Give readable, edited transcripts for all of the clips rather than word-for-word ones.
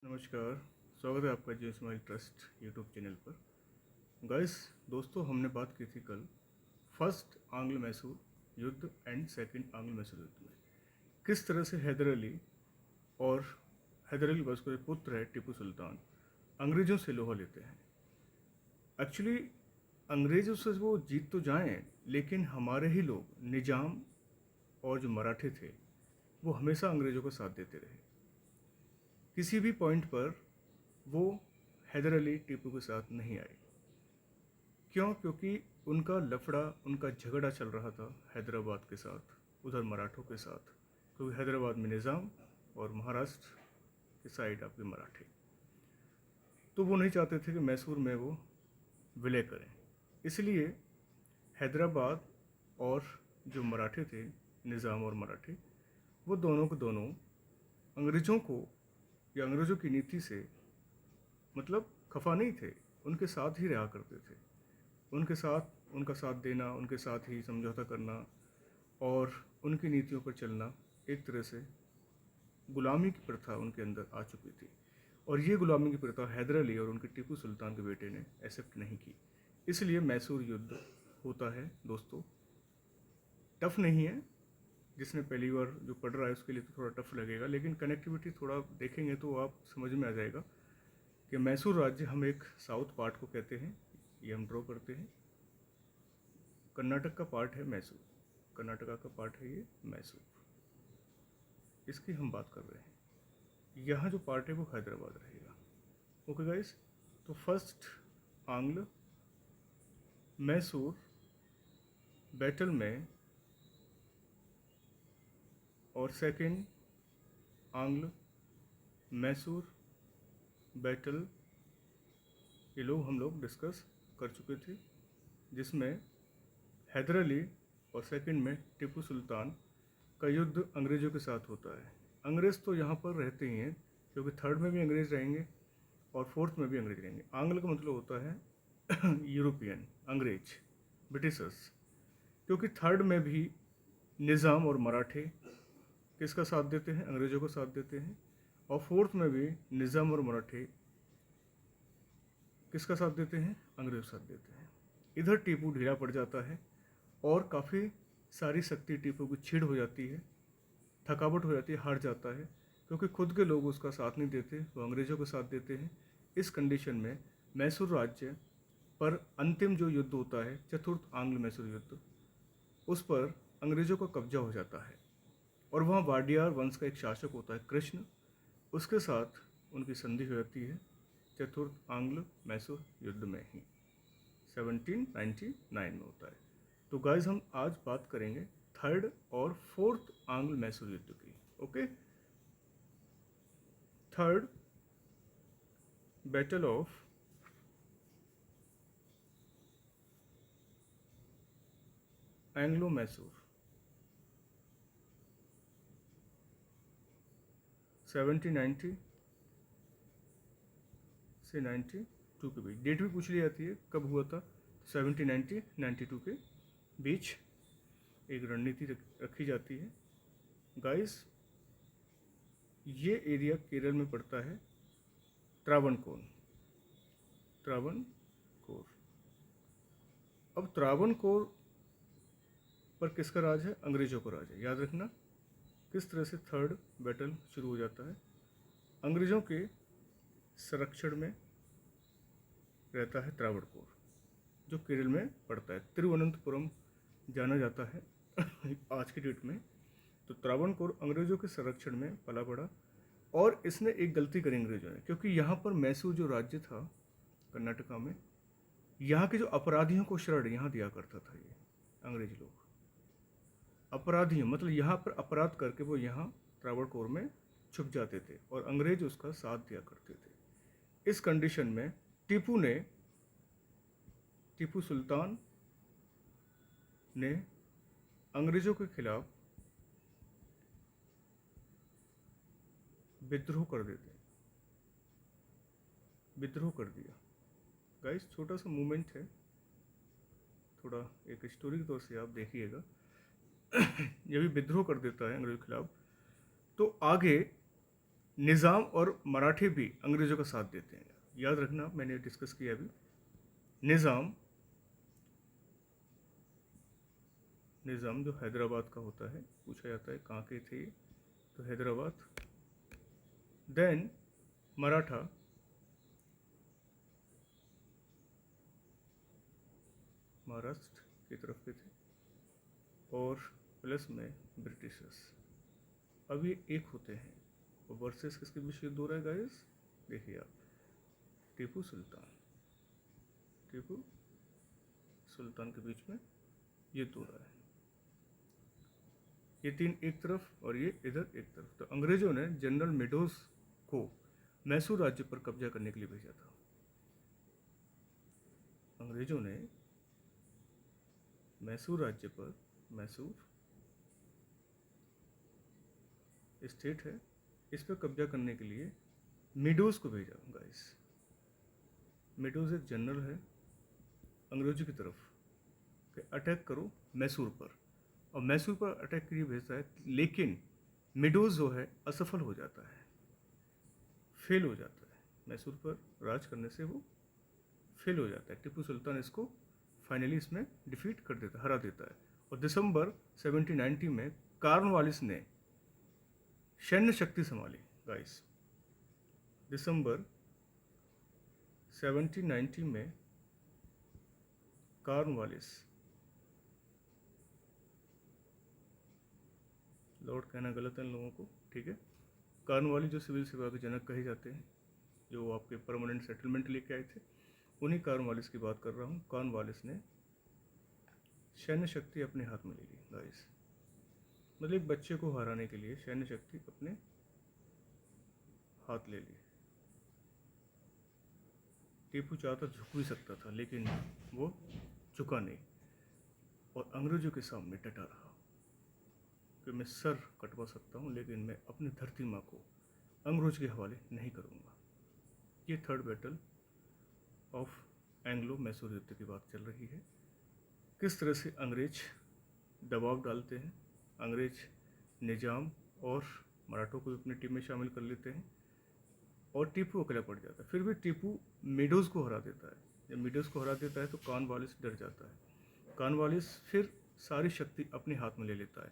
नमस्कार। स्वागत है आपका जी स्माइल ट्रस्ट यूट्यूब चैनल पर। गाइस दोस्तों, हमने बात की थी कल फर्स्ट आंग्ल मैसूर युद्ध एंड सेकंड आंग्ल मैसूर युद्ध में किस तरह से हैदर अली बस के पुत्र है टीपू सुल्तान अंग्रेज़ों से लोहा लेते हैं। एक्चुअली अंग्रेज़ों से वो जीत तो जाएं, लेकिन हमारे ही लोग निजाम और जो मराठे थे वो हमेशा अंग्रेज़ों का साथ देते रहे। किसी भी पॉइंट पर वो हैदर अली टीपू के साथ नहीं आए। क्यों? क्योंकि उनका लफड़ा, उनका झगड़ा चल रहा था हैदराबाद के साथ, उधर मराठों के साथ, क्योंकि हैदराबाद में निज़ाम और महाराष्ट्र के साइड आपके मराठे। तो वो नहीं चाहते थे कि मैसूर में वो विलय करें। इसलिए हैदराबाद और जो मराठे थे, निज़ाम और मराठे, वो दोनों को दोनों अंग्रेज़ों को या अंग्रेज़ों की नीति से मतलब खफा नहीं थे, उनके साथ ही रहा करते थे। उनका साथ देना, उनके साथ ही समझौता करना और उनकी नीतियों पर चलना, एक तरह से गुलामी की प्रथा उनके अंदर आ चुकी थी। और ये गुलामी की प्रथा हैदर अली और उनके टीपू सुल्तान के बेटे ने एक्सेप्ट नहीं की। इसलिए मैसूर युद्ध होता है दोस्तों। टफ नहीं है, जिसने पहली बार जो पढ़ रहा है उसके लिए तो थोड़ा टफ लगेगा, लेकिन कनेक्टिविटी थोड़ा देखेंगे तो आप समझ में आ जाएगा कि मैसूर राज्य हम एक साउथ पार्ट को कहते हैं, ये हम ड्रॉ करते हैं। कर्नाटक का पार्ट है मैसूर, कर्नाटका का पार्ट है ये मैसूर, इसकी हम बात कर रहे हैं। यहाँ जो पार्ट है वो हैदराबाद रहेगा। ओके गाइस, तो फर्स्ट आंग्ल मैसूर बैटल में और सेकंड आंग्ल मैसूर बैटल ये हम लोग डिस्कस कर चुके थे, जिसमें हैदर अली और सेकंड में टीपू सुल्तान का युद्ध अंग्रेज़ों के साथ होता है। अंग्रेज़ तो यहाँ पर रहते ही हैं, क्योंकि थर्ड में भी अंग्रेज़ रहेंगे और फोर्थ में भी अंग्रेज़ रहेंगे। आंग्ल का मतलब होता है यूरोपियन, अंग्रेज, ब्रिटिशर्स, क्योंकि थर्ड में भी निज़ाम और मराठे किसका साथ देते हैं? अंग्रेज़ों को साथ देते हैं। और फोर्थ में भी निज़ाम और मराठे किसका साथ देते हैं? अंग्रेज़ साथ देते हैं। इधर टीपू ढीला पड़ जाता है और काफ़ी सारी शक्ति टीपू की छीड़ हो जाती है, थकावट हो जाती है, हार जाता है, क्योंकि खुद के लोग उसका साथ नहीं देते, वो अंग्रेज़ों का साथ देते हैं। इस कंडीशन में मैसूर राज्य पर अंतिम जो युद्ध होता है, चतुर्थ आंग्ल मैसूर युद्ध, उस पर अंग्रेज़ों का कब्जा हो जाता है। और वहाँ वाडियार वंश का एक शासक होता है कृष्ण, उसके साथ उनकी संधि हो जाती है चतुर्थ आंग्ल मैसूर युद्ध में ही 1799 में होता है। तो गाइज हम आज बात करेंगे थर्ड और फोर्थ आंग्ल मैसूर युद्ध की। Okay, third battle of Anglo Mysore 1790 से 92 के बीच। डेट भी पूछ ली जाती है कब हुआ था, 1790 92 के बीच एक रणनीति रखी जाती है। गाइस, ये एरिया केरल में पड़ता है, त्रावणकोर। अब त्रावणकोर पर किसका राज है? अंग्रेजों का राज है। याद रखना किस तरह से थर्ड बैटल शुरू हो जाता है। अंग्रेजों के संरक्षण में रहता है त्रावणकोर, जो केरल में पड़ता है। तिरुवनंतपुरम जाना जाता है आज की डेट में। तो त्रावणकोर अंग्रेजों के संरक्षण में पला बड़ा। और इसने एक गलती करी अंग्रेजों ने, क्योंकि यहाँ पर मैसूर जो राज्य था कर्नाटका में, यहाँ के जो अपराधियों को शरण यहाँ दिया करता था ये अंग्रेज लोग। अपराधियों मतलब यहाँ पर अपराध करके वो यहाँ त्रावणकोर में छुप जाते थे और अंग्रेज उसका साथ दिया करते थे। इस कंडीशन में टीपू सुल्तान ने अंग्रेजों के खिलाफ विद्रोह कर दिया। गाइस, छोटा सा मूवमेंट है, थोड़ा एक स्टोरी के तौर से आप देखिएगा। जब भी विद्रोह कर देता है अंग्रेजों के खिलाफ, तो आगे निज़ाम और मराठे भी अंग्रेज़ों का साथ देते हैं। याद रखना, मैंने डिस्कस किया अभी। निज़ाम निज़ाम जो हैदराबाद का होता है, पूछा जाता है कहाँ के थे, तो हैदराबाद। देन मराठा, महाराष्ट्र की तरफ के थे, और प्लस में ब्रिटिशर्स। अब ये एक होते हैं, और वर्सेस किसके बीच युद्ध हो रहा है गाइस? देखिए आप, टीपू सुल्तान के बीच में युद्ध हो रहा है। ये तीन एक तरफ और ये इधर एक तरफ। तो अंग्रेजों ने जनरल मेडोज को मैसूर राज्य पर कब्जा करने के लिए भेजा था। अंग्रेजों ने मैसूर राज्य पर, मैसूर स्टेट है, इस पर कब्जा करने के लिए मेडोज को भेजा गाइस। मेडोज एक जनरल है अंग्रेजों की तरफ कि अटैक करो मैसूर पर, और मैसूर पर अटैक के लिए भेजता है, लेकिन मेडोज जो है असफल हो जाता है, फेल हो जाता है। मैसूर पर राज करने से वो फेल हो जाता है। टीपू सुल्तान इसको फाइनली इसमें डिफीट कर देता, हरा देता है। और दिसंबर 1790 में कॉर्नवालिस ने सैन्य शक्ति संभाली गाइस। दिसंबर 1790 में कॉर्नवालिस, लॉर्ड कहना गलत है इन लोगों को, ठीक है। कॉर्नवालिस जो सिविल सेवा के जनक कहे जाते हैं, जो आपके परमानेंट सेटलमेंट लेके आए थे, उन्हीं कॉर्नवालिस की बात कर रहा हूँ। कॉर्नवालिस ने सैन्य शक्ति अपने हाथ में ले ली गाइस। मतलब एक बच्चे को हराने के लिए सैन्य शक्ति अपने हाथ ले ली। टीपू चाहता झुक भी सकता था, लेकिन वो झुका नहीं, और अंग्रेजों के सामने डटा रहा कि मैं सर कटवा सकता हूँ, लेकिन मैं अपनी धरती माँ को अंग्रेज के हवाले नहीं करूँगा। ये third battle of Anglo Mysore युद्ध की बात चल रही है। किस तरह से अंग्रेज दबाव डालते हैं, अंग्रेज निजाम और मराठों को अपनी टीम में शामिल कर लेते हैं, और टीपू अकेला पड़ जाता है। फिर भी टीपू मेडोज को हरा देता है। जब मेडोज को हरा देता है तो कॉर्नवालिस डर जाता है। कॉर्नवालिस फिर सारी शक्ति अपने हाथ में ले लेता है,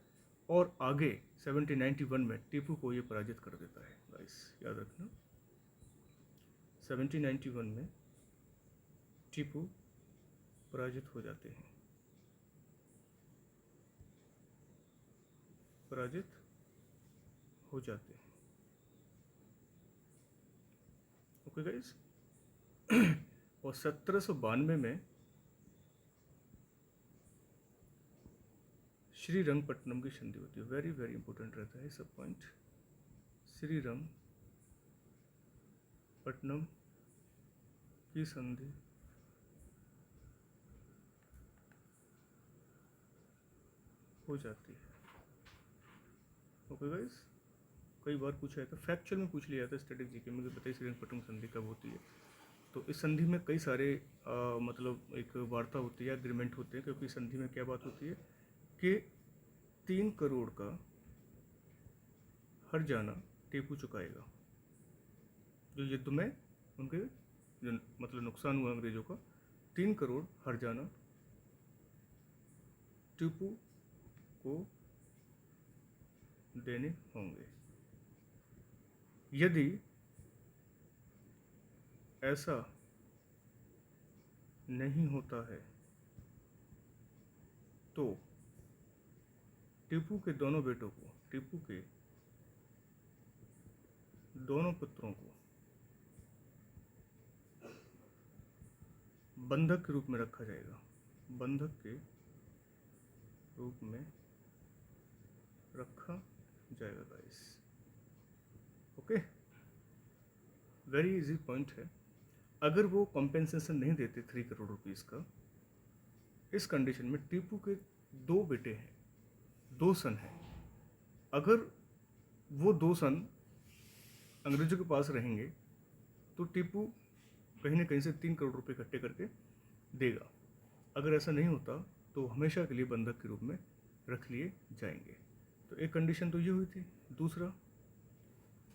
और आगे 1791 में टीपू को ये पराजित कर देता है गाइस। याद रखना, 1791 में टीपू पराजित हो जाते हैं, पराजित हो जाते हैं। Okay guys. और 1792 में श्रीरंगपट्टनम की संधि होती है। वेरी वेरी इंपॉर्टेंट रहता है सब पॉइंट। श्रीरंगपट्टनम की संधि हो जाती है। ओके गाइस, कई बार पूछा जाता है, फैक्चुअल में पूछ लिया जाता है, स्टैटिक जीके में, बताइए श्रीरंगपट्टनम संधि कब होती है। तो इस संधि में कई सारे मतलब एक वार्ता होती है, एग्रीमेंट होते हैं, क्योंकि संधि में क्या बात होती है कि 3 करोड़ का हर जाना टीपू चुकाएगा। जो युद्ध में उनके जो मतलब नुकसान हुआ अंग्रेजों का, 3 करोड़ हर जाना टीपू को देने होंगे। यदि ऐसा नहीं होता है तो टीपू के दोनों बेटों को, टीपू के दोनों पुत्रों को बंधक के रूप में रखा जाएगा। बंधक के रूप में रखा जाएगा guys. Okay, very easy point है। अगर वो कॉम्पेंसेशन नहीं देते 3 करोड़ रुपीस का, इस कंडीशन में टीपू के 2 बेटे हैं, 2 सन हैं, अगर वो 2 सन अंग्रेजों के पास रहेंगे तो टीपू कहीं ना कहीं से 3 करोड़ रुपए इकट्ठे करके देगा। अगर ऐसा नहीं होता तो हमेशा के लिए बंधक के रूप में रख लिए जाएंगे। तो एक कंडीशन तो ये हुई थी। दूसरा,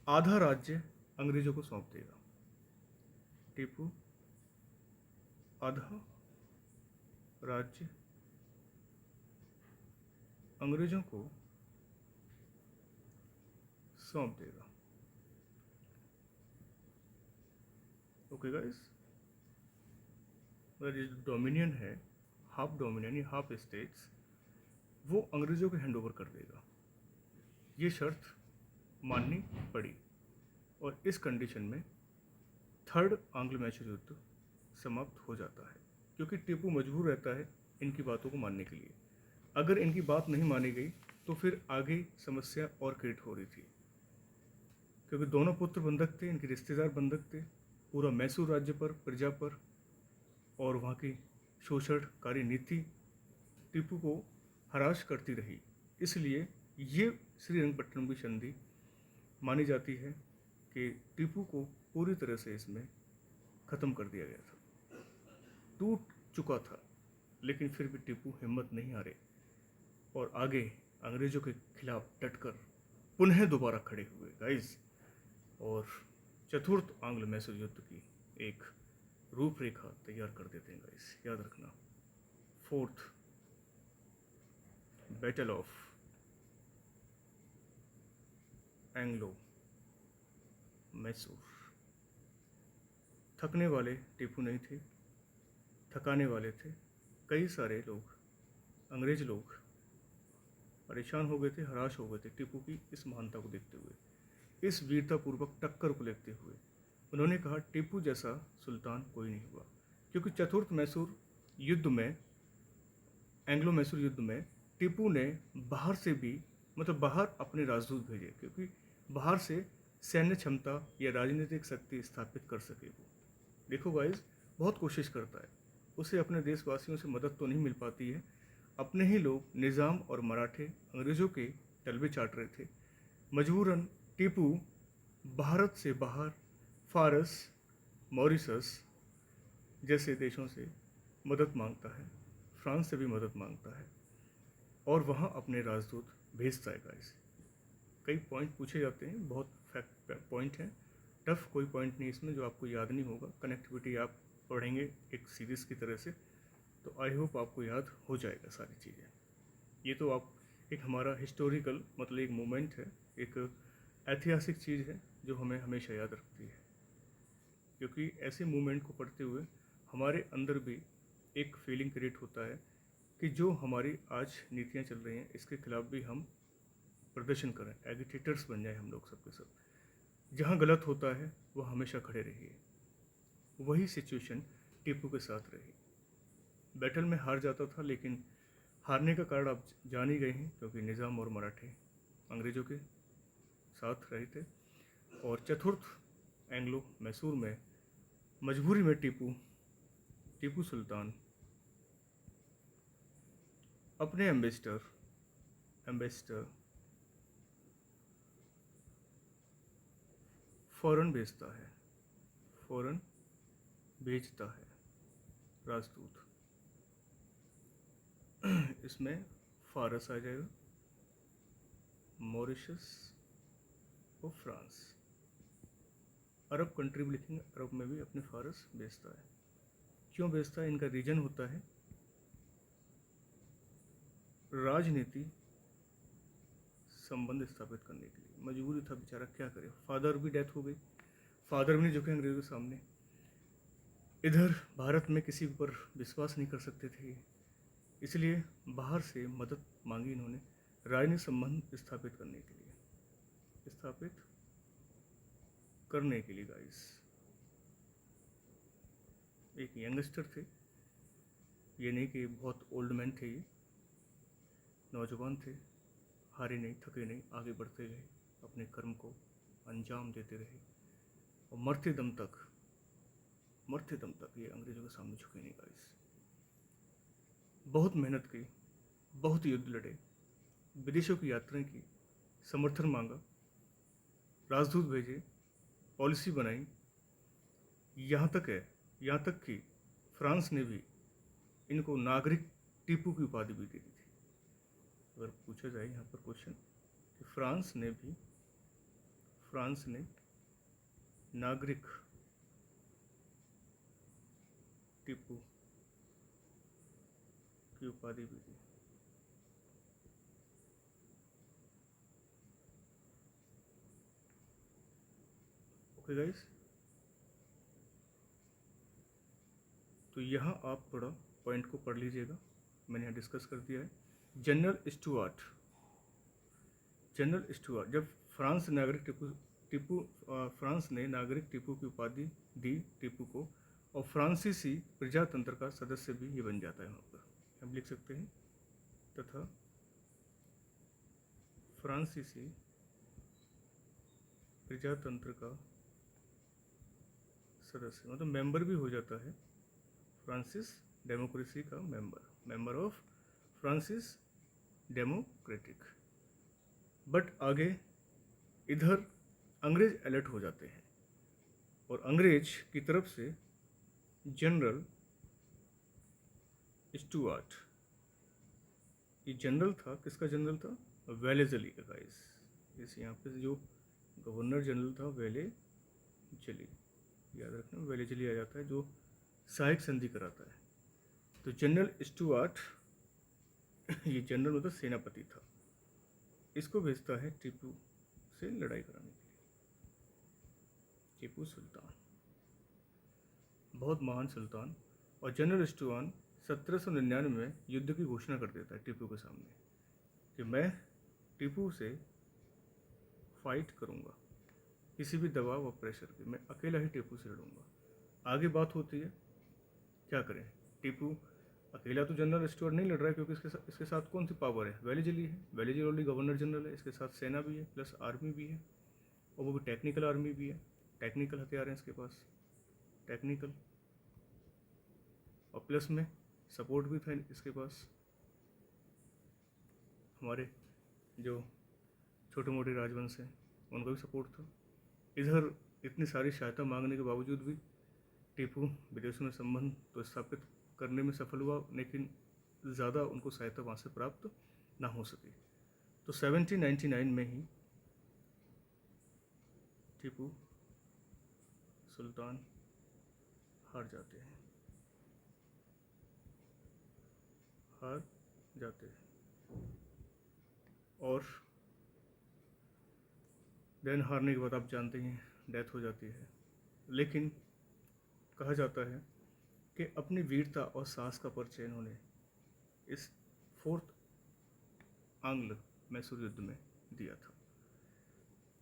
आधा राज्य अंग्रेजों को सौंप देगा। टीपू आधा राज्य अंग्रेजों को सौंप देगा। ओके गाइस, जो डोमिनियन है, हाफ डोमिनियन या हाफ स्टेट्स, वो अंग्रेजों के हैंड ओवर कर देगा। ये शर्त माननी पड़ी और इस कंडीशन में थर्ड आंग्लो मैसूर युद्ध समाप्त हो जाता है, क्योंकि टीपू मजबूर रहता है इनकी बातों को मानने के लिए। अगर इनकी बात नहीं मानी गई तो फिर आगे समस्या और क्रिएट हो रही थी, क्योंकि दोनों पुत्र बंधक थे, इनके रिश्तेदार बंधक थे। पूरा मैसूर राज्य पर, प्रजा पर और वहाँ की शोषणकारी नीति टीपू को हराश करती रही। इसलिए ये श्रीरंगपट्टनम की संधि मानी जाती है कि टीपू को पूरी तरह से इसमें ख़त्म कर दिया गया था। टूट चुका था, लेकिन फिर भी टीपू हिम्मत नहीं हारे और आगे अंग्रेज़ों के खिलाफ डटकर पुनः दोबारा खड़े हुए गाइस, और चतुर्थ आंग्ल मैसूर युद्ध की एक रूपरेखा तैयार कर देते हैं गाइस। याद रखना, fourth battle of Anglo Mysore. थकने वाले टीपू नहीं थे, थकाने वाले थे कई सारे लोग। अंग्रेज लोग परेशान हो गए थे, हराश हो गए थे टीपू की इस महानता को देखते हुए, इस वीरतापूर्वक टक्कर को देखते हुए। उन्होंने कहा टीपू जैसा सुल्तान कोई नहीं हुआ, क्योंकि चतुर्थ मैसूर युद्ध में, एंग्लो मैसूर युद्ध में टीपू ने बाहर से भी, मतलब बाहर अपने राजदूत भेजे, क्योंकि बाहर से सैन्य क्षमता या राजनीतिक शक्ति स्थापित कर सके। वो देखो गाइस, बहुत कोशिश करता है, उसे अपने देशवासियों से मदद तो नहीं मिल पाती है। अपने ही लोग निज़ाम और मराठे अंग्रेज़ों के तलबे चाट रहे थे। मजबूरन टीपू भारत से बाहर फारस, मॉरिशस जैसे देशों से मदद मांगता है, फ्रांस से भी मदद मांगता है और वहाँ अपने राजदूत भेजता है गाइस। कई पॉइंट पूछे जाते हैं, बहुत फैक्ट पॉइंट हैं, टफ कोई पॉइंट नहीं इसमें जो आपको याद नहीं होगा। कनेक्टिविटी आप पढ़ेंगे एक सीरीज़ की तरह से, तो आई होप आपको याद हो जाएगा सारी चीज़ें। ये तो आप एक हमारा हिस्टोरिकल, मतलब एक मोमेंट है, एक ऐतिहासिक चीज़ है जो हमें हमेशा याद रखती है, क्योंकि ऐसे मूवमेंट को पढ़ते हुए हमारे अंदर भी एक फीलिंग क्रिएट होता है कि जो हमारी आज नीतियाँ चल रही हैं इसके खिलाफ भी हम प्रदर्शन करें, एजिटेटर्स बन जाए हम लोग सबके सब। जहाँ गलत होता है वह हमेशा खड़े रहिए। वही सिचुएशन टीपू के साथ रही। बैटल में हार जाता था, लेकिन हारने का कारण आप जान ही गए हैं, क्योंकि निज़ाम और मराठे अंग्रेज़ों के साथ रहे थे। और चतुर्थ एंग्लो मैसूर में मजबूरी में टीपू सुल्तान अपने एम्बेसडर फ़ौरन भेजता है राजदूत। इसमें फारस आ जाएगा, मॉरिशस और फ्रांस। अरब कंट्री भी लिखेंगे, अरब में भी अपने फारस भेजता है। क्यों भेजता है? इनका रीजन होता है राजनीति संबंध स्थापित करने के लिए। मजबूरी था बेचारा, क्या करे, फादर भी डेथ हो गई, फादर भी नहीं झुके अंग्रेज़ों के सामने। इधर भारत में किसी पर विश्वास नहीं कर सकते थे, इसलिए बाहर से मदद मांगी इन्होंने राजनीतिक संबंध स्थापित करने के लिए गाइस। एक यंगस्टर थे, ये नहीं कि बहुत ओल्ड मैन थे, ये नौजवान थे, हारे नहीं, थके नहीं, आगे बढ़ते गए, अपने कर्म को अंजाम देते रहे और मरते दम तक ये अंग्रेज़ों के सामने झुके नहीं गाइस। बहुत मेहनत की, बहुत युद्ध लड़े, विदेशों की यात्राएं की, समर्थन मांगा, राजदूत भेजे, पॉलिसी बनाई, यहाँ तक कि फ्रांस ने भी इनको नागरिक टीपू की उपाधि भी दे दी थी। अगर पूछा जाए यहाँ पर क्वेश्चन कि फ्रांस ने भी फ्रांस ने नागरिक टीपू की उपाधि भी दी। ओके गाइस, तो यहाँ आप थोड़ा पॉइंट को पढ़ लीजिएगा, मैंने यहाँ डिस्कस कर दिया है। जनरल स्टुअर्ट जब फ्रांस नागरिक फ्रांस ने नागरिक टीपू की उपाधि दी टीपू को, और फ्रांसीसी प्रजातंत्र का सदस्य भी ये बन जाता है। वहाँ पर हम लिख सकते हैं तथा फ्रांसीसी प्रजातंत्र का सदस्य, मतलब मेंबर भी हो जाता है, फ्रांसिस डेमोक्रेसी का member of Francis democratic. But आगे इधर अंग्रेज अलर्ट हो जाते हैं, और अंग्रेज की तरफ से जनरल स्टुअर्ट, ये जनरल था, किसका जनरल था? वेलेजली का गाइस। इस यहाँ पे जो गवर्नर जनरल था वेलेजली, याद रखना वेलेजली आ जाता है, जो सहायक संधि कराता है। तो जनरल स्टुअर्ट ये जनरल मतलब सेनापति था, इसको भेजता है टीपू से लड़ाई कराने के लिए। टीपू सुल्तान बहुत महान सुल्तान, और जनरल स्टुअर्ट 1799 में युद्ध की घोषणा कर देता है टीपू के सामने कि मैं टीपू से फाइट करूंगा, किसी भी दबाव और प्रेशर के, मैं अकेला ही टीपू से लड़ूंगा। आगे बात होती है क्या करें, टीपू अकेला तो जनरल स्टुअर्ट नहीं लड़ रहा है, क्योंकि इसके साथ कौन सी पावर है? वेलेजली है। वेलेजली ऑलरेडी गवर्नर जनरल है, इसके साथ सेना भी है प्लस आर्मी भी है, और वो भी टेक्निकल आर्मी भी है, टेक्निकल हथियार हैं इसके पास, टेक्निकल, और प्लस में सपोर्ट भी था इसके पास, हमारे जो छोटे मोटे राजवंश हैं उनका भी सपोर्ट था। इधर इतनी सारी सहायता मांगने के बावजूद भी टीपू विदेशों में संबंध तो स्थापित करने में सफल हुआ, लेकिन ज़्यादा उनको सहायता वहाँ से प्राप्त ना हो सकी। तो 1799 में ही टीपू सुल्तान हार जाते हैं, और देन हारने के बाद आप जानते हैं डेथ हो जाती है। लेकिन कहा जाता है कि अपनी वीरता और साहस का परिचय इन्होंने इस फोर्थ आंग्ल मैसूर युद्ध में दिया था।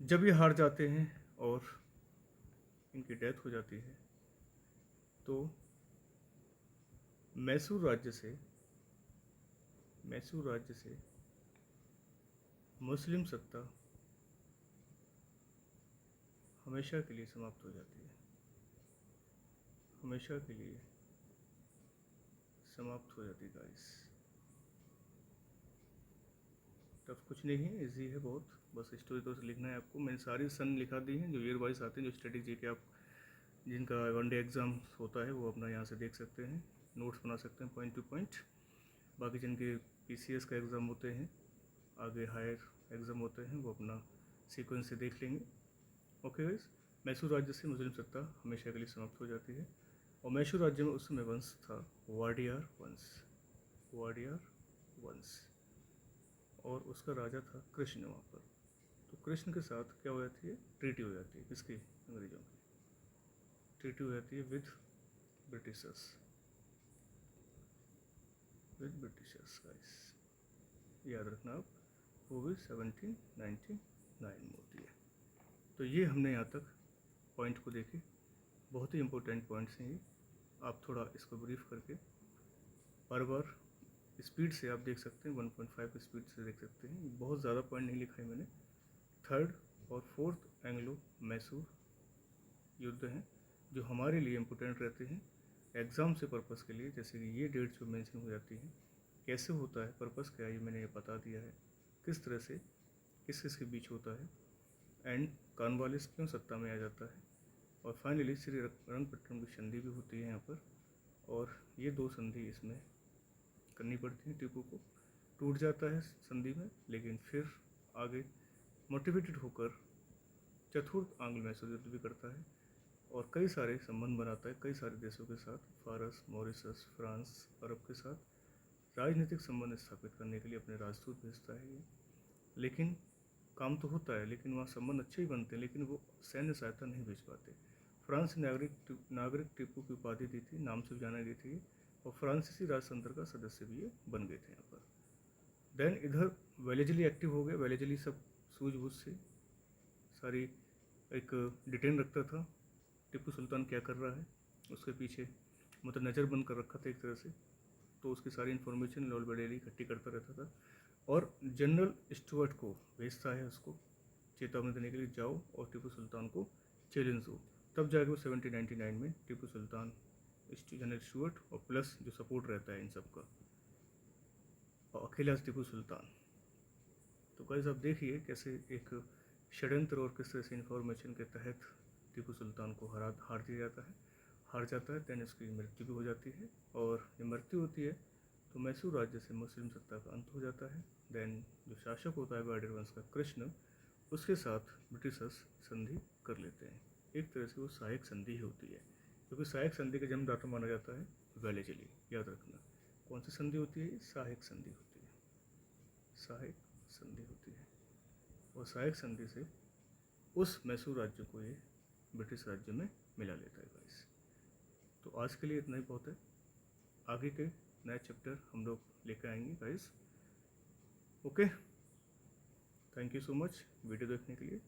जब ये हार जाते हैं और इनकी डेथ हो जाती है, तो मैसूर राज्य से मुस्लिम सत्ता हमेशा के लिए समाप्त हो जाती है, हमेशा के लिए समाप्त हो जाती गाइस। टफ कुछ नहीं है, इजी है बहुत, बस स्टोरी तो लिखना है आपको। मैंने सारी सन लिखा दी हैं जो ईयर वाइज आते हैं, जो स्ट्रेटेजी के आप जिनका वनडे एग्ज़ाम होता है वो अपना यहाँ से देख सकते हैं, नोट्स बना सकते हैं पॉइंट टू पॉइंट। बाकी जिनके पीसीएस का एग्ज़ाम होते हैं, आगे हायर एग्ज़ाम होते हैं, वो अपना सीक्वेंस से देख लेंगे। ओके गाइस, मैसूर राज्य से मुस्लिम सत्ता हमेशा के लिए समाप्त हो जाती है, और मैसूर राज्य में उस समय वंश था वाडियार वंश, और उसका राजा था कृष्ण वहाँ पर। तो कृष्ण के साथ क्या हो जाती है? ट्रीटी हो जाती है, किसकी? अंग्रेजों की ट्रीटी हो जाती है विद ब्रिटिशर्स गाइस, याद रखना आप, वो भी 1799 में होती है। तो ये हमने यहाँ तक पॉइंट को देखे, बहुत ही इम्पोर्टेंट पॉइंट्स हैं ये, आप थोड़ा इसको ब्रीफ करके बार स्पीड से आप देख सकते हैं, 1.5 स्पीड से देख सकते हैं, बहुत ज़्यादा पॉइंट नहीं लिखा है मैंने। थर्ड और फोर्थ एंग्लो मैसूर युद्ध हैं जो हमारे लिए इम्पोर्टेंट रहते हैं एग्ज़ाम से पर्पस के लिए, जैसे कि ये डेट जो मेंशन हो जाती है, कैसे होता है, पर्पस क्या है, ये मैंने बता दिया है, किस तरह से किस के बीच होता है, एंड कॉर्नवालिस क्यों सत्ता में आ जाता है, और फाइनली श्री रंगपट्टनम की संधि भी होती है यहाँ पर, और ये दो संधि इसमें करनी पड़ती है। टीपू को टूट जाता है संधि में, लेकिन फिर आगे मोटिवेटेड होकर चतुर्थ आंग्ल मैसूर युद्ध भी करता है और कई सारे संबंध बनाता है कई सारे देशों के साथ, फारस, मॉरिशस, फ्रांस, अरब के साथ राजनीतिक संबंध स्थापित करने के लिए अपने राजदूत भेजता है ये। लेकिन काम तो होता है, लेकिन वहाँ संबंध अच्छे ही बनते हैं, लेकिन वो सैन्य सहायता नहीं भेज पाते। फ्रांस ने नागरिक टीपू की उपाधि दी थी, नाम से भी जाना गई थी, और फ्रांसीसी राजतंत्र का सदस्य भी ये बन गए थे यहाँ पर। देन इधर वेलेजली एक्टिव हो गए। वेलेजली सब सूझबूझ से सारी एक डिटेन रखता था टीपू सुल्तान क्या कर रहा है, उसके पीछे मतलब नज़र बंद कर रखा था एक तरह से। तो उसकी सारी इन्फॉर्मेशन लॉर्ड वेलेजली इकट्ठी करता रहता था और जनरल स्टुअर्ट को भेजता है उसको चेतावनी देने के लिए, जाओ और टीपू सुल्तान को चैलेंज दो। तब जाके वो 1799 में टीपू सुल्तान, जनरल स्टुअर्ट और प्लस जो सपोर्ट रहता है इन सब का, और अकेला टीपू सुल्तान। तो गाइस आप देखिए कैसे एक षड्यंत्र और किस तरह से इन्फॉर्मेशन के तहत टीपू सुल्तान को हार दिया जाता है, हार जाता है। दैन उसकी मृत्यु भी हो जाती है, और जब मृत्यु होती है तो मैसूर राज्य से मुस्लिम सत्ता का अंत हो जाता है। देन जो शासक होता है ग्वालियर वंश का कृष्ण, उसके साथ ब्रिटिशर्स संधि कर लेते हैं। एक तरह से वो सहायक संधि ही होती है, क्योंकि सहायक संधि का जन्मदाता माना जाता है वेलेजली। याद रखना कौन सी संधि होती है, सहायक संधि होती है, सहायक संधि होती है। और सहायक संधि से उस मैसूर राज्य को ये ब्रिटिश राज्य में मिला लेता है गाइस। तो आज के लिए इतना ही बहुत है, आगे के नए चैप्टर हम लोग लेकर आएंगे guys. Okay, thank you so much video देखने के लिए।